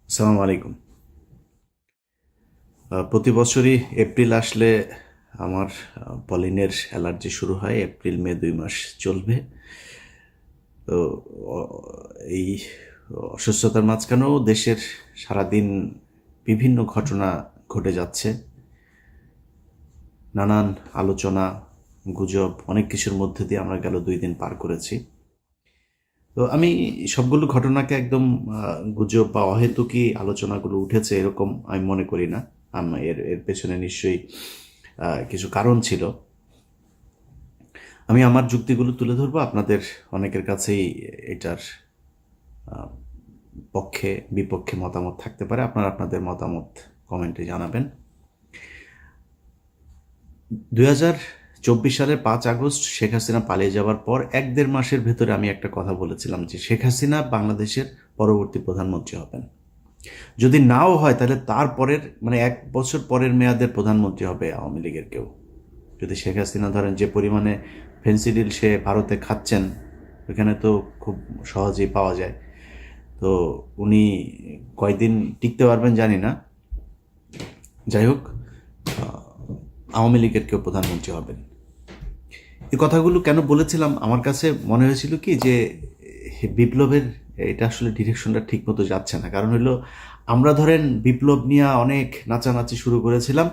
আসসালামু আলাইকুম। প্রতি বছরই এপ্রিল আসলে আমার পলিনের অ্যালার্জি শুরু হয়। এপ্রিল মে 2 মাস চলবে। তো অ- এই অসুস্থতার মাঝখানেও দেশের সারাদিন বিভিন্ন ঘটনা ঘটে যাচ্ছে। নানান আলোচনা, গুজব, অনেক কিছুর মধ্যে দিয়ে আমরা গেল 2 দিন পার করেছি। তো আমি সবগুলো ঘটনাকে একদম গুজব বা অহেতুকি আলোচনাগুলো উঠেছে এরকম আমি মনে করি না। এর এর পেছনে নিশ্চয়ই কিছু কারণ ছিল। আমি আমার যুক্তিগুলো তুলে ধরবো। আপনাদের অনেকের কাছেই এটার পক্ষে বিপক্ষে মতামত থাকতে পারে। আপনারা আপনাদের মতামত কমেন্টে জানাবেন। 2024 সালের 5 আগস্ট শেখ হাসিনা পালিয়ে যাওয়ার পর 1-1.5 মাসের ভেতরে আমি একটা কথা বলেছিলাম যে শেখ হাসিনা বাংলাদেশের পরবর্তী প্রধানমন্ত্রী হবেন। যদি নাও হয় তাহলে তার পরের 1 বছর পরের মেয়াদের প্রধানমন্ত্রী হবে আওয়ামী লীগের কেউ। যদি শেখ হাসিনা ধরেন যে পরিমাণে ফেন্সিডিল সে ভারতে খাচ্ছেন, ওখানে তো খুব সহজেই পাওয়া যায়। তো উনি কয়দিন টিকতে পারবেন জানি না। যাই হোক, আওয়ামী লীগের কেউ প্রধানমন্ত্রী হবেন। এই কথাগুলো কেন বলেছিলাম, আমার কাছে মনে হয়েছিল কি যে বিপ্লবের এটা আসলে ডিরেকশনটা ঠিক মতো যাচ্ছে না। কারণ হলো, আমরা ধরেন বিপ্লব নিয়ে অনেক নাচানাচি শুরু করেছিলাম।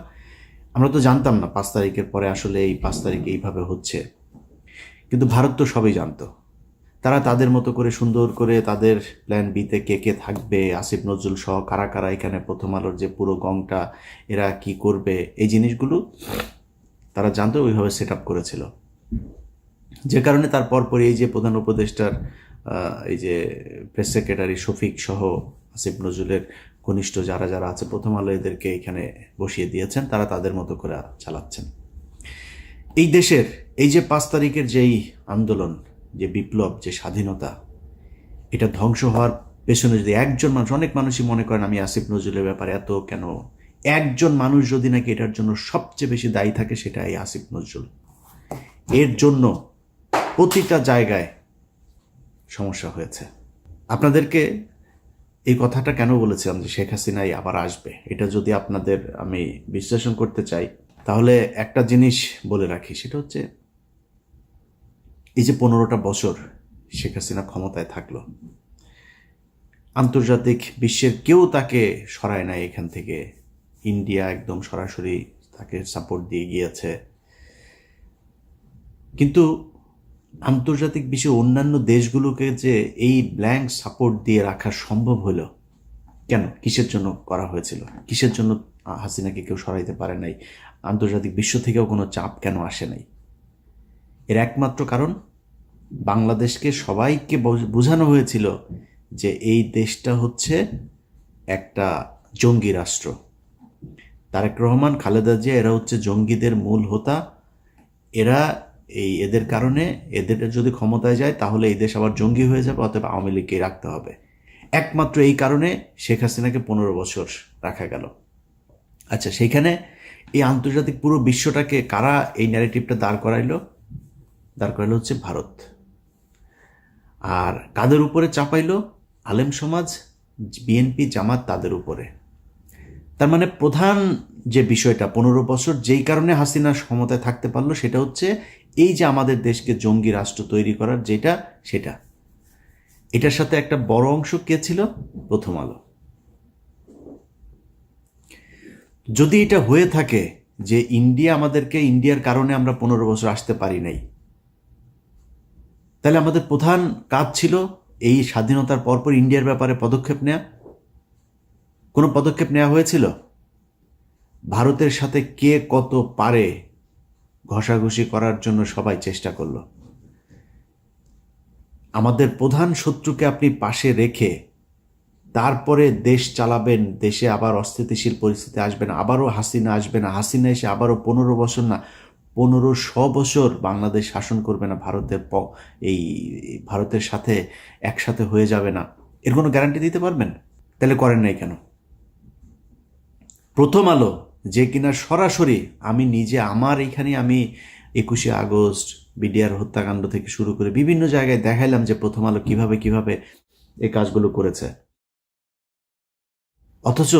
আমরা তো জানতাম না 5 তারিখের পরে আসলে এই 5 তারিখে এইভাবে হচ্ছে। কিন্তু ভারত তো সবই জানতো। তারা তাদের মতো করে সুন্দর করে তাদের প্ল্যান বিতে কে কে থাকবে, আসিফ নজরুল সহ কারা কারা এখানে প্রথম আলোর যে পুরো গংটা এরা কি করবে, এই জিনিসগুলো তারা জানতো, ওইভাবে সেট আপ করেছিল। যে কারণে তার পরপরই এই যে প্রধান উপদেষ্টার এই যে প্রেস সেক্রেটারি শফিক সহ আসিফ নজরুলের ঘনিষ্ঠ যারা যারা আছে প্রথম আলো এদেরকে এখানে বসিয়ে দিয়েছেন, তারা তাদের মতো করে চালাচ্ছেন এই দেশের। এই যে 5 তারিখের যেই আন্দোলন, যে বিপ্লব, যে স্বাধীনতা, এটা ধ্বংস হওয়ার পেছনে যদি একজন মানুষ, অনেক মানুষই মনে করেন আমি আসিফ নজরুলের ব্যাপারে এত কেন, একজন মানুষ যদি নাকি এটার জন্য সবচেয়ে বেশি দায়ী থাকে সেটা এই আসিফ নজরুল। এর জন্য প্রতিটা জায়গায় সমস্যা হয়েছে। আপনাদেরকে এই কথাটা কেন বলেছিলাম যে শেখ হাসিনাই আবার আসবে, এটা যদি আপনাদের আমি বিশ্লেষণ করতে চাই তাহলে একটা জিনিস বলে রাখি, সেটা হচ্ছে এই যে 15টা বছর শেখ হাসিনা ক্ষমতায় থাকলো, আন্তর্জাতিক বিশ্বের কেউ তাকে সরায় নাই এখান থেকে। ইন্ডিয়া একদম সরাসরি তাকে সাপোর্ট দিয়ে গিয়েছে। কিন্তু আন্তর্জাতিক বিশ্বের অন্যান্য দেশগুলোকে যে এই ব্ল্যাঙ্ক সাপোর্ট দিয়ে রাখা সম্ভব হলো কেন? কিসের জন্য করা হয়েছিল? কিসের জন্য হাসিনাকে কেউ সরাইতে পারে নাই? আন্তর্জাতিক বিশ্ব থেকেও কোনো চাপ কেন আসে নাই? এর একমাত্র কারণ, বাংলাদেশকে সবাইকে বোঝানো হয়েছিল যে এই দেশটা হচ্ছে একটা জঙ্গি রাষ্ট্র। তারেক রহমান, খালেদা জিয়া এরা হচ্ছে জঙ্গিদের মূল হোতা। এরা এদের কারণে, এদের যদি ক্ষমতায় যায় তাহলে এই দেশ আবার জঙ্গি হয়ে যাবে, অথবা আওয়ামী লীগকে রাখতে হবে। একমাত্র এই কারণে শেখ হাসিনাকে 15 বছর রাখা গেল। আচ্ছা, সেইখানে এই আন্তর্জাতিক পুরো বিশ্বটাকে কারা এই ন্যারেটিভটা দাঁড় করাইলো? দাঁড় করাইলো হচ্ছে ভারত। আর কাদের উপরে চাপাইলো? আলেম সমাজ, বিএনপি, জামাত, তাদের উপরে। তার মানে প্রধান যে বিষয়টা 15 বছর যেই কারণে হাসিনা ক্ষমতায় থাকতে পারলো সেটা হচ্ছে এই যে আমাদের দেশকে জঙ্গি রাষ্ট্র তৈরি করার যেটা, সেটা। এটার সাথে একটা বড় অংশ কে ছিল? প্রথম আলো। যদি এটা হয়ে থাকে যে ইন্ডিয়ার কারণে আমরা 15 বছর আসতে পারি নাই, তাহলে আমাদের প্রধান কাজ ছিল এই স্বাধীনতার পরপর ইন্ডিয়ার ব্যাপারে পদক্ষেপ নেওয়া। কোনো পদক্ষেপ নেওয়া হয়েছিল? ভারতের সাথে কে কত পারে ঘষাঘষি করার জন্য সবাই চেষ্টা করলো। আমাদের প্রধান শত্রুকে আপনি পাশে রেখে তারপরে দেশ চালাবেন, দেশে আবার অস্থিতিশীল পরিস্থিতি আসবে না, আবারও হাসিনা আসবে না, হাসিনা এসে আবারও 15 বছর না, 1500 বছর বাংলাদেশ শাসন করবে না, এই ভারতের সাথে একসাথে হয়ে যাবে না, এর কোনো গ্যারান্টি দিতে পারবেন? তাহলে করেন নাই কেন? প্রথম আলো, যে কিনা সরাসরি, আমি নিজে আমার এইখানে আমি 21শে আগস্ট বিডিআর হত্যাকাণ্ড থেকে শুরু করে বিভিন্ন জায়গায় দেখাইলাম যে প্রথম আলো কিভাবে কিভাবে এই কাজগুলো করেছে। অথচ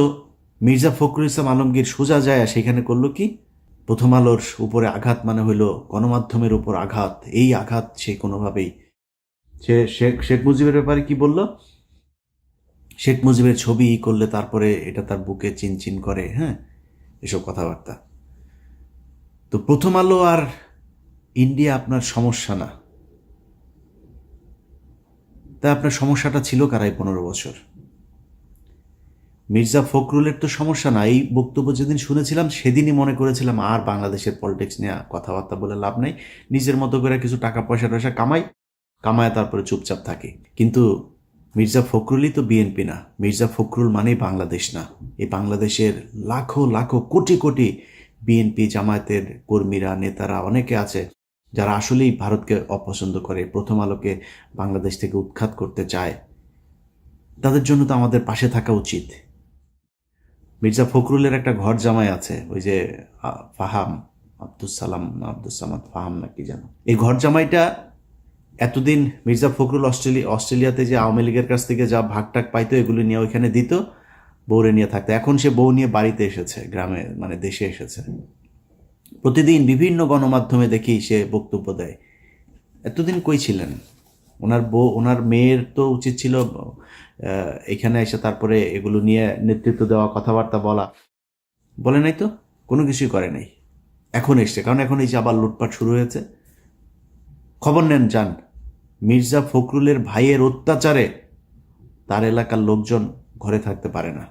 মির্জা ফখরুল ইসলাম আলমগীর সোজা যায় সেখানে করলো কি, প্রথম আলোর উপরে আঘাত মানে হইল গণমাধ্যমের উপর আঘাত। এই আঘাত সে কোনোভাবেই, সে শেখ মুজিবের ব্যাপারে কি বলল, শেখ মুজিবের ছবি করলে তারপরে এটা তার বুকে চিনচিন করে, হ্যাঁ, এসব কথাবার্তা। তো প্রথম আলো আর ইন্ডিয়া আপনার সমস্যা না, তা আপনার সমস্যাটা ছিল কারাই 15 বছর? মির্জা ফখরুলের তো সমস্যা না। এই বক্তব্য যেদিন শুনেছিলাম সেদিনই মনে করেছিলাম আর বাংলাদেশের পলিটিক্স নিয়ে কথাবার্তা বলে লাভ নেই, নিজের মতো করে কিছু টাকা পয়সা কামায় তারপরে চুপচাপ থাকে। কিন্তু মির্জা ফখরুলই তো বিএনপি না, মির্জা ফখরুল মানেই বাংলাদেশ না। এই বাংলাদেশের লাখো লাখো কোটি কোটি বিএনপি জামায়াতের কর্মীরা, নেতারা অনেকে আছে যারা আসলেই ভারতকে অপছন্দ করে, প্রথম আলোকে বাংলাদেশ থেকে উৎখাত করতে চায়। তাদের জন্য তো আমাদের পাশে থাকা উচিত। মির্জা ফখরুলের একটা ঘর জামাই আছে, ওই যে ফাহাম আব্দুস সামাদ ফাহাম নাকি যেন, এই ঘর জামাইটা এতদিন মির্জা ফখরুল অস্ট্রেলিয়াতে যে আওয়ামী লীগের কাছ থেকে যা ভাগটাক পাইতো এগুলো নিয়ে ওইখানে দিত, বউরে নিয়ে থাকতো। এখন সে বউ নিয়ে বাড়িতে এসেছে, গ্রামে মানে দেশে এসেছে। প্রতিদিন বিভিন্ন গণমাধ্যমে দেখি সে বক্তব্য দেয়। এতদিন কই ছিলেন? ওনার মেয়ের তো উচিত ছিল এখানে এসে তারপরে এগুলো নিয়ে নেতৃত্ব দেওয়া, কথাবার্তা বলা। বলে নাই তো, কোনো কিছুই করে নাই। এখন এসছে, কারণ এখন এই যে আবার লুটপাট শুরু হয়েছে। খবর নেন, যান। মির্জা ফখরুলের ভাইয়ের অত্যাচারে তার এলাকার লোকজন ঘরে থাকতে পারে না।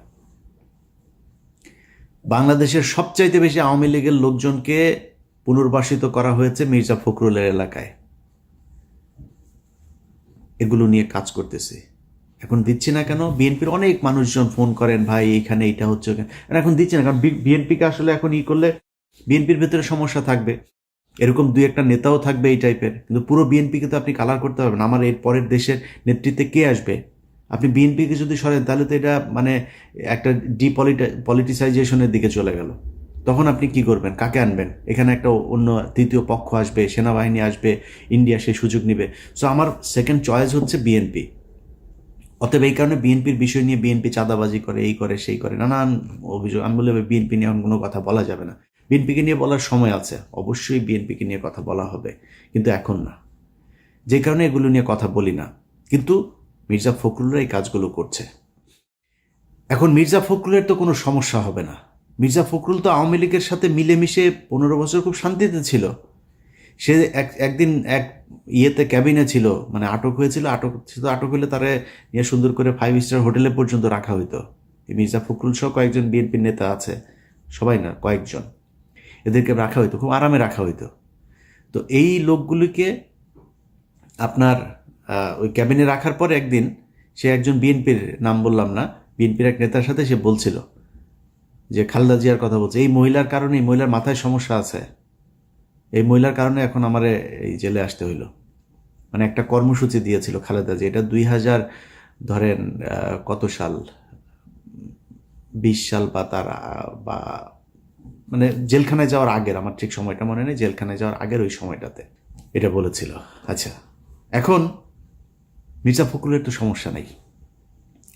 বাংলাদেশের সবচাইতে বেশি আওয়ামী লীগের লোকজনকে পুনর্বাসিত করা হয়েছে মির্জা ফখরুলের এলাকায়। এগুলো নিয়ে কাজ করতেছে। এখন দিচ্ছি না কেন? বিএনপির অনেক মানুষজন ফোন করেন, ভাই এইখানে এটা হচ্ছে, এখন দিচ্ছি না কারণ বিএনপিকে আসলে এখন করলে বিএনপির ভেতরে সমস্যা থাকবে, এরকম দুই একটা নেতাও থাকবে এই টাইপের, কিন্তু পুরো বিএনপিকে তো আপনি কালার করতে পারবেন। আমার এর পরের দেশের নেতৃত্বে কে আসবে? আপনি বিএনপিকে যদি সরেন তাহলে তো এটা মানে একটা পলিটিসাইজেশনের দিকে চলে গেল। তখন আপনি কি করবেন? কাকে আনবেন? এখানে একটা অন্য তৃতীয় পক্ষ আসবে, সেনাবাহিনী আসবে, ইন্ডিয়া সেই সুযোগ নিবে। সো আমার সেকেন্ড চয়েস হচ্ছে বিএনপি। অতএব এই কারণে বিএনপির বিষয় নিয়ে বিএনপি চাঁদাবাজি করে, এই করে সেই করে, নানান অভিযোগ। আমি বলে বিএনপি নিয়ে এখন কোনো কথা বলা যাবে না। বিএনপিকে নিয়ে বলার সময় আছে, অবশ্যই বিএনপিকে নিয়ে কথা বলা হবে, কিন্তু এখন না। যে কারণে এগুলো নিয়ে কথা বলি না। কিন্তু মির্জা ফখরুলরা এই কাজগুলো করছে। এখন মির্জা ফখরুলের তো কোনো সমস্যা হবে না। মির্জা ফখরুল তো আওয়ামী লীগের সাথে মিলেমিশে 15 বছর খুব শান্তিতে ছিল। সে একদিন এক ইয়েতে ক্যাবিনে ছিল, মানে আটক হয়েছিল। আটক হলে তারে নিয়ে সুন্দর করে 5 স্টার হোটেলে পর্যন্ত রাখা হইতো। এই মির্জা ফখরুল সহ কয়েকজন বিএনপির নেতা আছে, সবাই না, কয়েকজন, এদেরকে রাখা হইতো, খুব আরামে রাখা হইতো। তো এই লোকগুলিকে আপনার ওই ক্যাবিনে রাখার পর একদিন সে একজন বিএনপির, নাম বললাম না, বিএনপির এক নেতার সাথে সে বলছিল যে খালেদা জিয়ার কথা বলছে, এই মহিলার কারণে, এই মহিলার মাথায় সমস্যা আছে, এই মহিলার কারণে এখন আমারে এই জেলে আসতে হইল। মানে একটা কর্মসূচি দিয়েছিল খালেদা জিয়া, এটা 2000 ধরেন কত সাল, 20 সাল বা তার বা মানে জেলখানায় যাওয়ার আগের, আমার ঠিক সময়টা মনে নেই, জেলখানায় যাওয়ার আগের ওই সময়টাতে এটা বলেছিল। আচ্ছা, এখন মির্জা ফখরুলের তো সমস্যা নেই,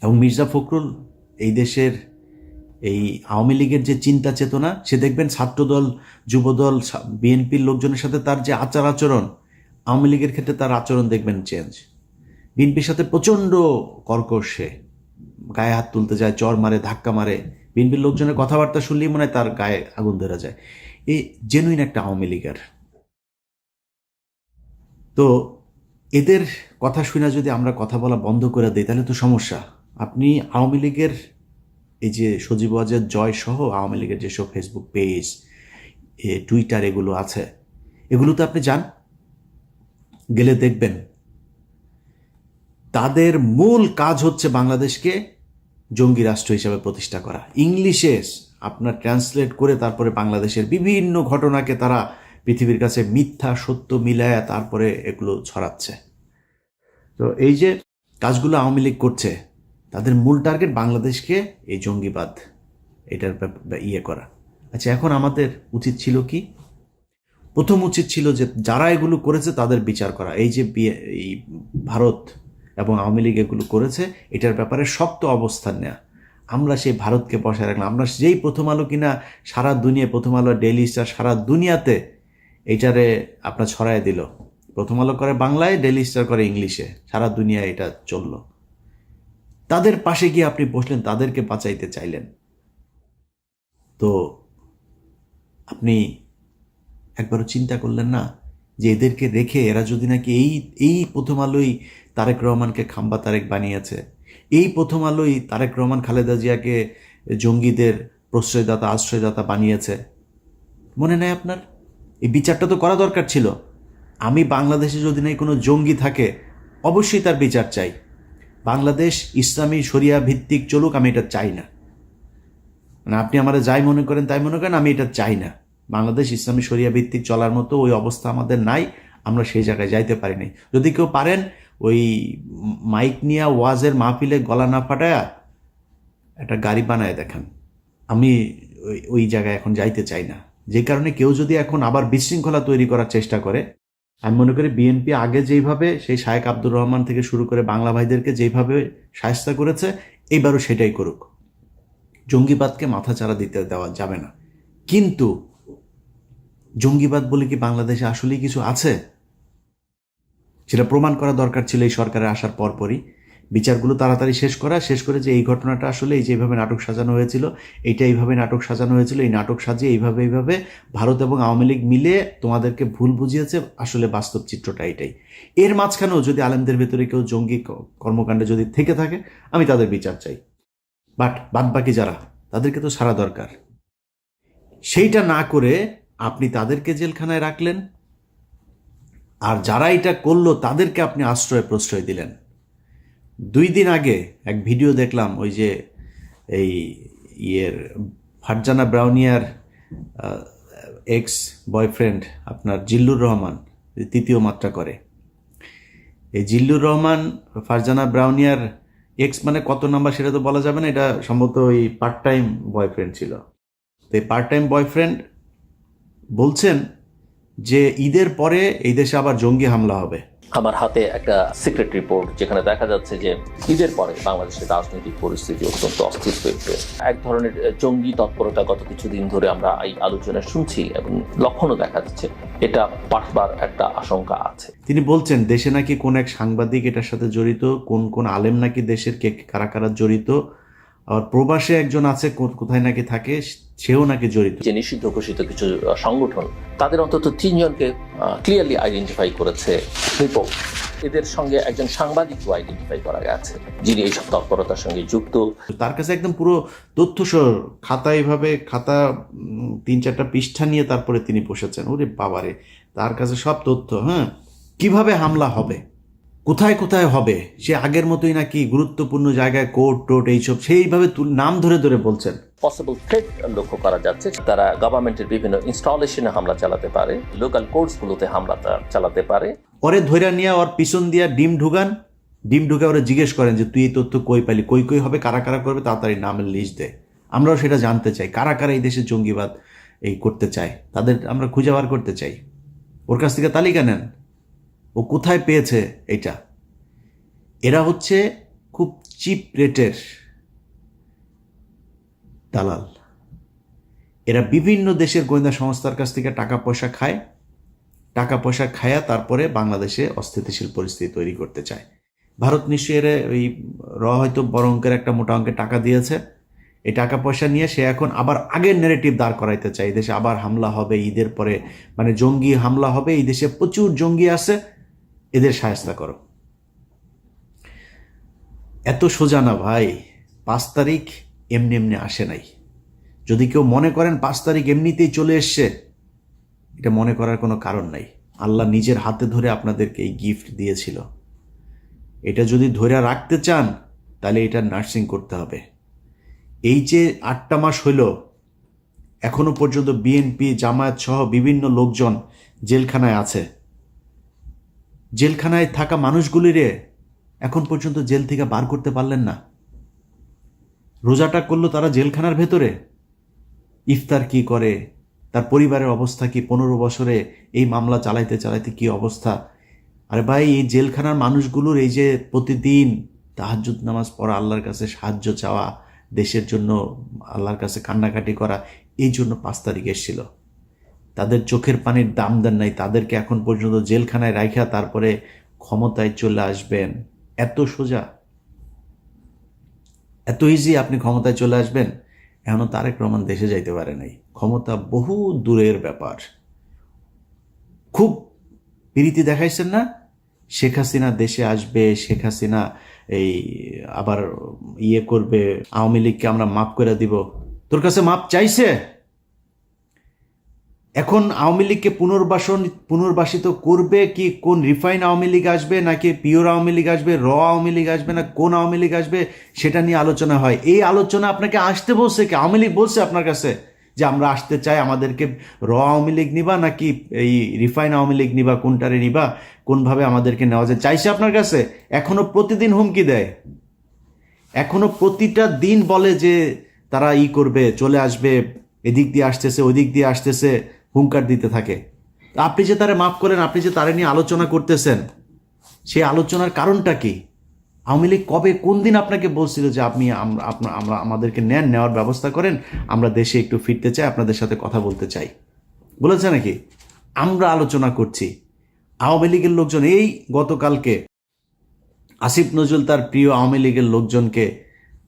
এবং মির্জা ফখরুল এই দেশের এই আওয়ামী লীগের যে চিন্তা চেতনা, সে দেখবেন ছাত্রদল, যুবদল, বিএনপির লোকজনের সাথে তার যে আচরণ, আওয়ামী লীগের ক্ষেত্রে তার আচরণ দেখবেন চেঞ্জ। বিএনপির সাথে প্রচণ্ড কর্কশ, সে গায়ে হাত তুলতে যায়, চর মারে, ধাক্কা মারে। বিএনপির লোকজনের কথাবার্তা শুনলেই মনে হয় তার গায়ে আগুন ধরা যায়। এই জেনুইন একটা আওয়ামী লীগের। তো এদের কথা শুনে যদি আমরা কথা বলা বন্ধ করে দিই তাহলে তো সমস্যা। আপনি আওয়ামী লীগের এই যে সজীব ওয়াজেদ জয় সহ আওয়ামী লীগের যেসব ফেসবুক পেজ, টুইটার এগুলো আছে, এগুলোতে আপনি যান, গেলে দেখবেন তাদের মূল কাজ হচ্ছে বাংলাদেশকে জঙ্গি রাষ্ট্র হিসাবে প্রতিষ্ঠা করা। ইংলিশে আপনার ট্রান্সলেট করে তারপরে বাংলাদেশের বিভিন্ন ঘটনাকে তারা পৃথিবীর কাছে মিথ্যা সত্য মিলায়া তারপরে এগুলো ছড়াচ্ছে। তো এই যে কাজগুলো আওয়ামী লীগ করছে, তাদের মূল টার্গেট বাংলাদেশকে এই জঙ্গিবাদ এটার ইয়ে করা। আচ্ছা, এখন আমাদের উচিত ছিল কি? প্রথম উচিত ছিল যে যারা এগুলো করেছে তাদের বিচার করা। এই যে এই ভারত এবং আওয়ামী লীগ এগুলো করেছে, এটার ব্যাপারে শক্ত অবস্থান নেওয়া। আমরা সেই ভারতকে বসায় রাখলাম। আমরা যেই প্রথম আলো কিনা সারা দুনিয়ায়, প্রথম আলো, ডেইলি স্টার সারা দুনিয়াতে এইটারে আপনার ছড়ায় দিল। প্রথম আলো করে বাংলায়, ডেইলি স্টার করে ইংলিশে, সারা দুনিয়ায় এটা চলল। তাদের পাশে গিয়ে আপনি বসলেন, তাদেরকে বাঁচাইতে চাইলেন। তো আপনি একবারও চিন্তা করলেন না যে এদেরকে রেখে এরা যদি নাকি এই প্রথম আলোই তারেক রহমানকে খাম্বা তারেক বানিয়েছে, এই প্রথম আলোই তারেক রহমান খালেদা জিয়াকে জঙ্গিদের প্রশ্রয়দাতা, আশ্রয়দাতা বানিয়েছে। মনে নেই আপনার? এই বিচারটা তো করা দরকার ছিল। আমি বাংলাদেশে যদি নাই কোনো জঙ্গি থাকে, অবশ্যই তার বিচার চাই। বাংলাদেশ ইসলামী শরিয়া ভিত্তিক চলুক, আমি এটা চাই না। মানে আপনি আমার যাই মনে করেন তাই মনে করেন, আমি এটা চাই না। বাংলাদেশ ইসলামী শরিয়া ভিত্তিক চলার মতো ওই অবস্থা আমাদের নাই, আমরা সেই জায়গায় যাইতে পারিনি। যদি কেউ পারেন ওই মাইক নিয়ে ওয়াজের মাহফিলে গলা না ফাটায়া একটা গাড়ি বানায় দেখান। আমি ওই জায়গায় এখন যাইতে চাই না। যে কারণে কেউ যদি এখন আবার বিশৃঙ্খলা তৈরি করার চেষ্টা করে, আমি মনে করি বিএনপি আগে যেইভাবে সেই শায়েখ আব্দুর রহমান থেকে শুরু করে বাংলা ভাইদেরকে যেইভাবে শায়েস্তা করেছে, এইবারও সেটাই করুক। জঙ্গিবাদকে মাথাচাড়া দিতে দেওয়া যাবে না। কিন্তু জঙ্গিবাদ বলে কি বাংলাদেশে আসলেই কিছু আছে? সেটা প্রমাণ করা দরকার ছিল এই সরকারের আসার পরপরই। বিচারগুলো তাড়াতাড়ি শেষ করে যে এই ঘটনাটা আসলে এই যে এইভাবে নাটক সাজানো হয়েছিল, এইটা এইভাবে নাটক সাজানো হয়েছিল, এই নাটক সাজিয়ে এইভাবে ভারত এবং আওয়ামী লীগ মিলে তোমাদেরকে ভুল বুঝিয়েছে, আসলে বাস্তব চিত্রটা এটাই। এর মাঝখানেও যদি আলেমদের ভেতরে কেউ জঙ্গি কর্মকাণ্ডে যদি থেকে থাকে, আমি তাদের বিচার চাই। বাট বাদবাকি যারা, তাদেরকে তো ছাড়া দরকার। সেইটা না করে আপনি তাদেরকে জেলখানায় রাখলেন, আর যারা এটা করলো তাদেরকে আপনি আশ্রয় প্রশ্রয় দিলেন। 2 দিন আগে এক ভিডিও দেখলাম, ওই যে এই ফারজানা ব্রাউনিয়ার এক্স বয়ফ্রেন্ড আপনার জিল্লুর রহমান, তৃতীয় মাত্রা করে। এই জিল্লুর রহমান ফারজানা ব্রাউনিয়ার এক্স মানে কত নাম্বার সেটা তো বলা যাবে না, এটা সম্ভবত ওই পার্ট টাইম বয়ফ্রেন্ড ছিল। তো এই পার্ট টাইম বয়ফ্রেন্ড বলছেন যে ঈদের পরে এই দেশে আবার জঙ্গি হামলা হবে। আমার হাতে একটা সিক্রেট রিপোর্ট, যেখানে দেখা যাচ্ছে যে ঈদের পরে বাংলাদেশের রাজনৈতিক পরিস্থিতি অত্যন্ত অস্থির হয়েছে। এক ধরনের জঙ্গি তৎপরতা গত কিছুদিন ধরে আমরা এই আলোচনা শুনছি এবং লক্ষণও দেখা যাচ্ছে। এটা পাঠবার একটা আশঙ্কা আছে। তিনি বলছেন দেশে নাকি কোন এক সাংবাদিক এটার সাথে জড়িত, কোন আলেম নাকি দেশের কারা কারা জড়িত, আর প্রবাসে একজন আছে কোথায় নাকি থাকে, সেও নাকি জড়িত। যে নিষিদ্ধ ঘোষিত কিছু সংগঠন, তাদের অন্তত 3 জনকে ক্লিয়ারলি আইডেন্টিফাই করেছে রিপোর্ট। এদের সঙ্গে একজন সাংবাদিকও আইডেন্টিফাই করা গেছে, যিনি এইসব তৎপরতার সঙ্গে যুক্ত। তার কাছে একদম পুরো তথ্যসহ খাতা, এইভাবে খাতা 3-4টা পৃষ্ঠা নিয়ে তারপরে তিনি বসেছেন। ওরে বাবারে, তার কাছে সব তথ্য। হ্যাঁ, কিভাবে হামলা হবে, কোথায় কোথায় হবে, সে আগের মতোই নাকি গুরুত্বপূর্ণ জায়গায় কোর্ট টোট এইসব সেইভাবে নাম ধরে ধরে বলছেন। পসিবল থ্রেট লক্ষ্য করা যাচ্ছে, তারা গভর্নমেন্টের বিভিন্ন ইনস্টলেশনে হামলা চালাতে পারে, লোকাল কোর্টসগুলোতে হামলা চালাতে পারে। পরে ধৈর্য নিয়ে ওর পিছন দিয়া ডিম ঢুকে ওরা জিজ্ঞেস করেন যে তুই এই তথ্য কই পাইলি, কই হবে, কারা কারা করবে, তাড়াতাড়ি নামের লিস্ট দেয়। আমরাও সেটা জানতে চাই, কারা কারা এই দেশে জঙ্গিবাদ এই করতে চায়, তাদের আমরা খুঁজে বার করতে চাই। ওর কাছ থেকে তালিকা নেন, ও কোথায় পেয়েছে এটা। এরা হচ্ছে খুব চিপ রেটের দালাল। এরা বিভিন্ন দেশের গোয়েন্দা সংস্থার কাছ থেকে টাকা পয়সা খায়া তারপরে বাংলাদেশে অস্থিতিশীল পরিস্থিতি তৈরি করতে চায়। ভারত নিশ্চয়ই এর ওই হয়তো বড় অঙ্কের একটা মোটা অঙ্কের টাকা দিয়েছে। এই টাকা পয়সা নিয়ে সে এখন আবার আগের নেগেটিভ দাঁড় করাইতে চায়, এই দেশে আবার হামলা হবে ঈদের পরে, মানে জঙ্গি হামলা হবে, এই দেশে প্রচুর জঙ্গি আছে, এদের শায়েস্তা করো। এত সোজা না ভাই। 5 তারিখ এমনি এমনি আসে নাই। যদি কেউ মনে করেন 5 তারিখ এমনিতেই চলে এসছে, এটা মনে করার কোনো কারণ নাই। আল্লাহ নিজের হাতে ধরে আপনাদেরকে এই গিফট দিয়েছিল। এটা যদি ধরে রাখতে চান তাহলে এটা নার্সিং করতে হবে। এই যে 8টা মাস হইল, এখনো পর্যন্ত বিএনপি জামায়াত সহ বিভিন্ন লোকজন জেলখানায় আছে। জেলখানায় থাকা মানুষগুলিরে এখন পর্যন্ত জেল থেকে বার করতে পারলেন না। রোজাটা করলো তারা জেলখানার ভেতরে। ইফতার কি করে, তার পরিবারের অবস্থা কি, 15 বছরে এই মামলা চালাইতে চালাইতে কি অবস্থা। আরে ভাই, এই জেলখানার মানুষগুলোর এই যে প্রতিদিন তাহাজ্জুদ নামাজ পড়া, আল্লাহর কাছে সাহায্য চাওয়া, দেশের জন্য আল্লাহর কাছে কান্নাকাটি করা, এই জন্য 5 তারিখ এসেছিল। তাদের চোখের পানির দাম দেন নাই, তাদেরকে এখন পর্যন্ত জেলখানায় রাখা তারপরে ক্ষমতায় চলে আসবেন। এত সোজা, এত ইজি আপনি ক্ষমতায় চলে আসবেন? এখনো তারেক রহমান দেশে যাইতে পারে নাই। ক্ষমতা বহু দূরের ব্যাপার। খুব প্রীতি দেখাইছেন না? শেখ হাসিনা দেশে আসবে, শেখ হাসিনা এই আবার করবে, আওয়ামী লীগকে আমরা মাফ করে দিব। তোর কাছে মাপ চাইছে? এখন আওয়ামী লীগকে পুনর্বাসিত করবে কি? কোন রিফাইন আওয়ামী লীগ আসবে, নাকি পিওর আওয়ামী লীগ আসবে, আওয়ামী লীগ আসবে, না কোন আওয়ামী লীগ আসবে, সেটা নিয়ে আলোচনা হয়। এই আলোচনা আপনাকে আসতে বলছে কি? আওয়ামী লীগ বলছে আপনার কাছে যে আমরা আসতে চাই, আমাদেরকে আওয়ামী লীগ নিবা নাকি এই রিফাইন আওয়ামী লীগ নিবা, কোনটারে নিবা, কোনভাবে আমাদেরকে নেওয়া যায়, চাইছে আপনার কাছে? এখনো প্রতিদিন হুমকি দেয়, এখনো প্রতিটা দিন বলে যে তারা করবে, চলে আসবে, এদিক দিয়ে আসতেছে, ওদিক দিয়ে আসতেছে, হুঙ্কার দিতে থাকে। আপনি যে তারে মাফ করেন, আপনি যে তারে নিয়ে আলোচনা করতেছেন, সেই আলোচনার কারণটা কি? আওয়ামী লীগ কবে, কোন দিন আপনাকে বলছিল যে আপনি আমরা আমাদেরকে নেওয়ার ব্যবস্থা করেন, আমরা দেশে একটু ফিরতে চাই, আপনাদের সাথে কথা বলতে চাই? বলেছে নাকি? আমরা আলোচনা করছি। আওয়ামী লীগের লোকজন এই গতকালকে আসিফ নজরুল তার প্রিয় আওয়ামী লীগের লোকজনকে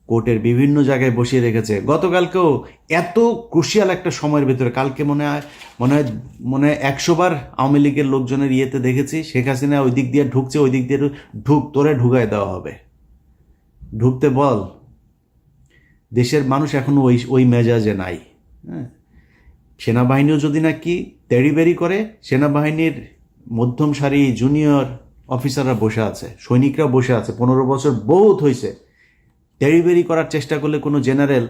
কোর্টের বিভিন্ন জায়গায় বসিয়ে রেখেছে। গতকালকেও এত ক্রুশিয়াল একটা সময়ের ভিতরে, কালকে মনে হয় 100 বার আওয়ামী লীগের লোকজনের দেখেছি শেখ হাসিনা ওই দিক দিয়ে ঢুকছে, ওই দিক দিয়ে তোরে ঢুকায় দেওয়া হবে, ঢুকতে বল। দেশের মানুষ এখনো ওই মেজাজে নাই। হ্যাঁ, সেনাবাহিনীও যদি নাকি তেড়িবেড়ি করে, সেনাবাহিনীর মধ্যম সারি জুনিয়র অফিসাররা বসে আছে, সৈনিকরা বসে আছে, 15 বছর বহুত হয়েছে। তেড়িবেড়ি করার চেষ্টা করলে কোনো জেনারেল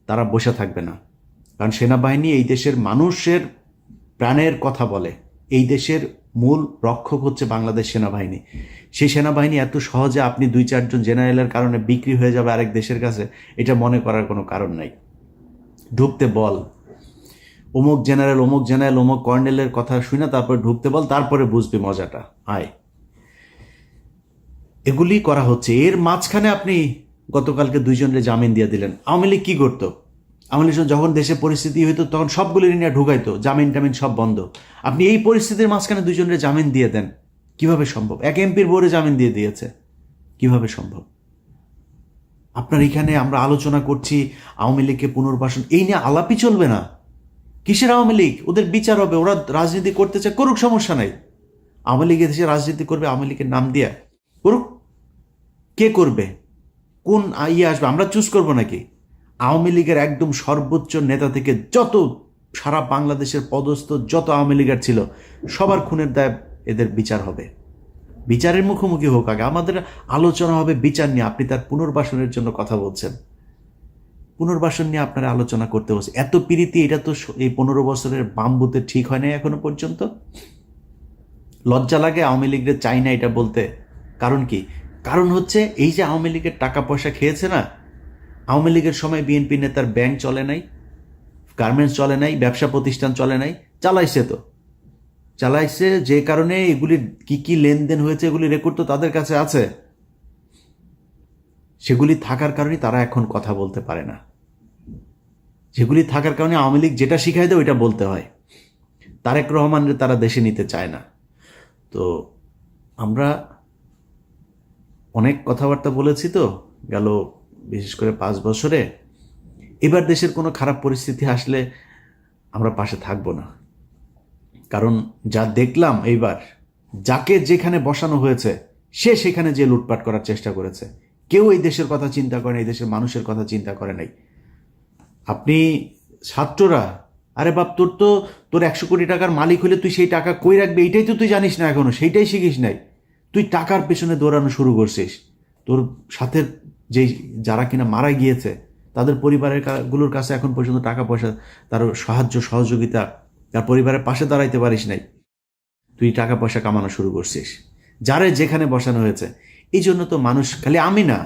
তারা বসে থাকবে না, কারণ সেনাবাহিনী এই দেশের মানুষের প্রাণের কথা বলে। এই দেশের মূল রক্ষক হচ্ছে বাংলাদেশ সেনাবাহিনী। সেই সেনাবাহিনী এত সহজে আপনি 2-4 জন জেনারেলের কারণে বিক্রি হয়ে যাবে আরেক দেশের কাছে, এটা মনে করার কোনো কারণ নাই। ঢুকতে বল, অমুক জেনারেল অমুক কর্নেলের কথা শুনে তারপরে ঢুকতে বল, তারপরে বুঝবি মজাটা। আয়, এগুলি করা হচ্ছে। এর মাঝখানে আপনি গতকালকে 2 জনের জামিন দিয়ে দিলেন। আওয়ামী লীগ কী করতো? আওয়ামী লীগ যখন দেশে পরিস্থিতি হইতো তখন সবগুলি নিয়ে ঢুকাইতো, জামিন টামিন সব বন্ধ। আপনি এই পরিস্থিতির মাঝখানে 2 জনের জামিন দিয়ে দেন, কিভাবে সম্ভব? এক এমপির বোর্ডে জামিন দিয়ে দিয়েছে, কিভাবে সম্ভব? আপনার এখানে আমরা আলোচনা করছি আওয়ামী লীগকে পুনর্বাসন, এই নিয়ে আলাপই চলবে না। কিসের আওয়ামী লীগ? ওদের বিচার হবে, ওরা রাজনীতি করতে চায় করুক, সমস্যা নাই। আওয়ামী লীগ দেশে রাজনীতি করবে আওয়ামী লীগের নাম দিয়ে, করুক। কে করবে? কোন আসবে? আমরা চুজ করব নাকি? আওয়ামী লীগের একদম সর্বোচ্চ নেতা থেকে যত সারা বাংলাদেশের পদস্থ যত আওয়ামী লীগের ছিল, সবার খুনের দায় এদের বিচার হবে। বিচারের মুখোমুখি হোক আগে, আমাদের আলোচনা হবে বিচার নিয়ে। আপনি তার পুনর্বাসনের জন্য কথা বলছেন, পুনর্বাসন নিয়ে আপনারা আলোচনা করতে বলছে। এত প্রীতি, এটা তো এই 15 বছরের বামবুতে ঠিক হয় নাই এখনো পর্যন্ত। লজ্জা লাগে আওয়ামী লীগের চাই না এটা বলতে। কারণ কি? কারণ হচ্ছে এই যে আওয়ামী লীগের টাকা পয়সা খেয়েছে না, আওয়ামী লীগের সময় বিএনপি নেতার ব্যাংক চলে নাই, গার্মেন্টস চলে নাই, ব্যবসা প্রতিষ্ঠান চলে নাই, চালাইছে যে কারণে এগুলি কি লেনদেন হয়েছে এগুলি রেকর্ড তো তাদের কাছে আছে। সেগুলি থাকার কারণে তারা এখন কথা বলতে পারে না। যেগুলি থাকার কারণে আওয়ামী লীগ যেটা শিখাই দেয় ওইটা বলতে হয়। তারেক রহমানের তারা দেশে নিতে চায় না। তো আমরা অনেক কথাবার্তা বলেছি তো গেল, বিশেষ করে 5 বছরে। এবার দেশের কোনো খারাপ পরিস্থিতি আসলে আমরা পাশে থাকব না, কারণ যা দেখলাম এইবার, যাকে যেখানে বসানো হয়েছে সে সেখানে যে লুটপাট করার চেষ্টা করেছে। কেউ এই দেশের কথা চিন্তা করে না, এই দেশের মানুষের কথা চিন্তা করে নাই। আপনি ছাত্ররা, আরে বাপ, তোর 100 কোটি টাকার মালিক হলে তুই সেই টাকা কই রাখবি এইটাই তো তুই জানিস না, এখনো সেইটাই শিখিস নাই। তুই টাকার পেছনে দৌড়ানো শুরু করছিস। তোর সাথে যারা কিনা মারা গিয়েছে তাদের গুলোর কাছে এখন পর্যন্ত টাকা পয়সা, তার সাহায্য সহযোগিতা, তার পরিবারের পাশে দাঁড়াইতে পারিস নাই। তুই টাকা পয়সা কামানো শুরু করছিস যারে যেখানে বসানো হয়েছে। এই জন্য তো মানুষ, খালি আমি না,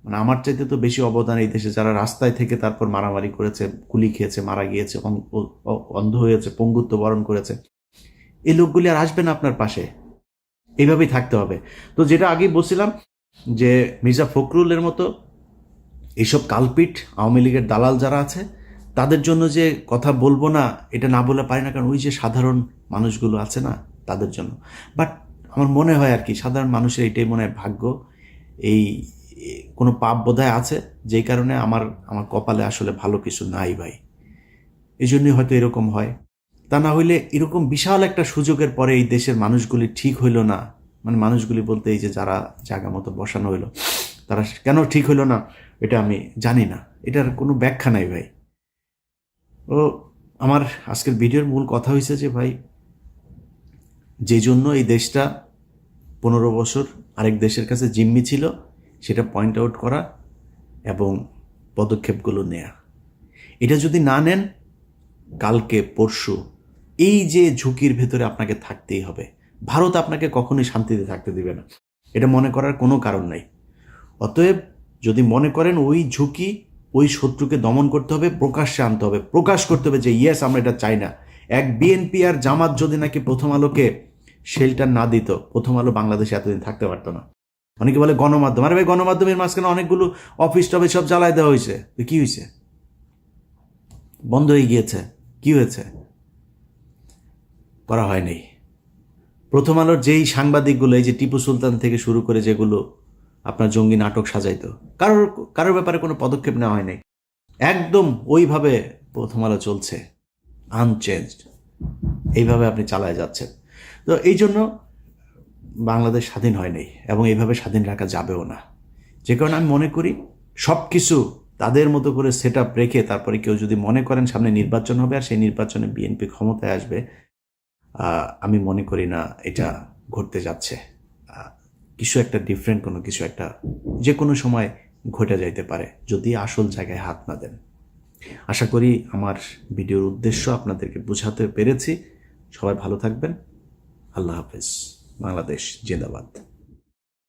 মানে আমার চাইতে তো বেশি অবদান এই দেশে যারা রাস্তায় থেকে তারপর মারামারি করেছে, গুলি খেয়েছে, মারা গিয়েছে, অন্ধ হয়েছে, পঙ্গুত্ব বরণ করেছে, এই লোকগুলি আর আসবে না আপনার পাশে। এইভাবেই থাকতে হবে। তো যেটা আগেই বলছিলাম যে মির্জা ফখরুলের মতো এইসব কালপিট আওয়ামী লীগের দালাল যারা আছে তাদের জন্য যে কথা বলবো না এটা না বলে পারি না, কারণ ওই যে সাধারণ মানুষগুলো আছে না তাদের জন্য। বাট আমার মনে হয় আর কি সাধারণ মানুষের এটাই মনে হয় ভাগ্য, এই কোনো পাপ বোধহয় আছে যেই কারণে আমার কপালে আসলে ভালো কিছু নাই ভাই, এই জন্যই হয়তো এরকম হয়। তা না হইলে এরকম বিশাল একটা সুযোগের পরে এই দেশের মানুষগুলি ঠিক হইল না, মানে মানুষগুলি বলতে এই যে যারা জায়গা মতো বসানো হইলো তারা কেন ঠিক হইল না এটা আমি জানি না, এটার কোনো ব্যাখ্যা নাই ভাই। ও আমার আজকের ভিডিওর মূল কথা হয়েছে যে ভাই, যে জন্য এই দেশটা 15 বছর আরেক দেশের কাছে জিম্মি ছিল সেটা পয়েন্ট আউট করা এবং পদক্ষেপগুলো নেয়া। এটা যদি না নেন কালকে পরশু এই যে ঝুঁকির ভেতরে আপনাকে থাকতেই হবে। ভারত আপনাকে কখনোই শান্তিতে থাকতে দিবে না, এটা মনে করার কোনো কারণ নাই। অতএব যদি মনে করেন ওই ঝুঁকি, ওই শত্রুকে দমন করতে হবে, প্রকাশ্যে আনতে হবে, প্রকাশ করতে হবে যে ইয়েস আমরা এটা চাই না। এক বিএনপি আর জামাত যদি নাকি প্রথম আলোকে শেল্টার না দিত, প্রথম আলো বাংলাদেশে এতদিন থাকতে পারতো না। অনেকে বলে গণমাধ্যম, আরে ভাই গণমাধ্যমের মাঝখানে অনেকগুলো অফিস টফিস সব জ্বালায় দেওয়া হয়েছে, তো কি হয়েছে? বন্ধ হয়ে গিয়েছে, কি হয়েছে? করা হয়নি। প্রথম আলোর যেই সাংবাদিকগুলো, এই যে টিপু সুলতান থেকে শুরু করে যেগুলো আপনার জঙ্গি নাটক সাজাইতো, কারোর ব্যাপারে কোনো পদক্ষেপ নেওয়া হয় নাই। একদম ওইভাবে প্রথম আলো চলছে, আনচেঞ্জড, এইভাবে আপনি চালায় যাচ্ছেন। তো এই জন্য বাংলাদেশ স্বাধীন হয় নাই এবং এইভাবে স্বাধীন রাখা যাবেও না। যে কারণে আমি মনে করি সব কিছু তাদের মতো করে সেট আপ রেখে তারপরে কেউ যদি মনে করেন সামনে নির্বাচন হবে আর সেই নির্বাচনে বিএনপি ক্ষমতায় আসবে, আমি মনে করি না এটা ঘটতে যাচ্ছে। কিছু একটা ডিফারেন্ট কোনো কিছু একটা যে কোনো সময় ঘটে যাইতে পারে যদি আসল জায়গায় হাত না দেন। আশা করি আমার ভিডিওর উদ্দেশ্য আপনাদেরকে বোঝাতে পেরেছি। সবাই ভালো থাকবেন। আল্লাহ হাফেজ। বাংলাদেশ জিন্দাবাদ।